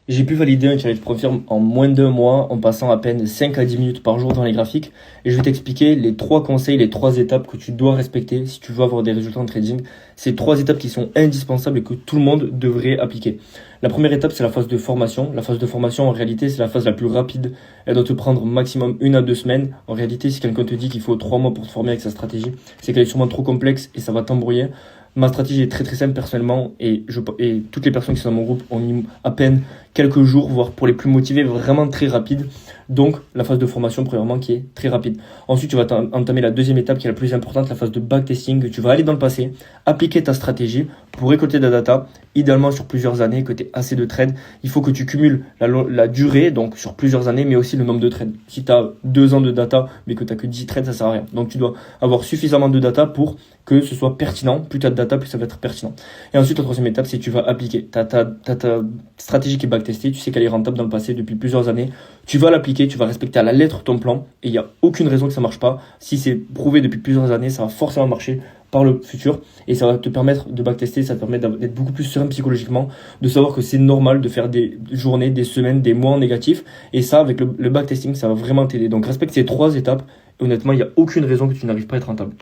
J'ai pu valider un challenge Profirm en moins d'un mois en passant à peine 5 à 10 minutes par jour dans les graphiques. Et je vais t'expliquer les trois conseils, les trois étapes que tu dois respecter si tu veux avoir des résultats en trading. Ces trois étapes qui sont indispensables et que tout le monde devrait appliquer. La première étape, c'est la phase de formation. La phase de formation, en réalité, c'est la phase la plus rapide. Elle doit te prendre maximum 1 à 2 semaines. En réalité, si quelqu'un te dit qu'il faut 3 mois pour te former avec sa stratégie, c'est qu'elle est sûrement trop complexe et ça va t'embrouiller. Ma stratégie est très très simple personnellement et toutes les personnes qui sont dans mon groupe ont mis à peine quelques jours, voire pour les plus motivés, vraiment très rapide. Donc la phase de formation premièrement qui est très rapide. Ensuite tu vas entamer la deuxième étape qui est la plus importante, la phase de backtesting. Tu vas aller dans le passé, appliquer ta stratégie pour récolter de la data, idéalement sur plusieurs années, que tu aies assez de trades. Il faut que tu cumules la durée, donc sur plusieurs années, mais aussi le nombre de trades. Si tu as 2 ans de data mais que tu n'as que 10 trades, ça sert à rien. Donc tu dois avoir suffisamment de data pour que ce soit pertinent. Plus tu as de data, plus ça va être pertinent. Et ensuite, la troisième étape, c'est que tu vas appliquer. Tu as ta stratégie qui est backtestée, tu sais qu'elle est rentable dans le passé depuis plusieurs années. Tu vas l'appliquer, tu vas respecter à la lettre ton plan et il n'y a aucune raison que ça ne marche pas. Si c'est prouvé depuis plusieurs années, ça va forcément marcher par le futur et ça va te permettre de backtester, ça te permet d'être beaucoup plus serein psychologiquement, de savoir que c'est normal de faire des journées, des semaines, des mois en négatif et ça, avec le backtesting, ça va vraiment t'aider. Donc respecte ces trois étapes et honnêtement, il n'y a aucune raison que tu n'arrives pas à être rentable.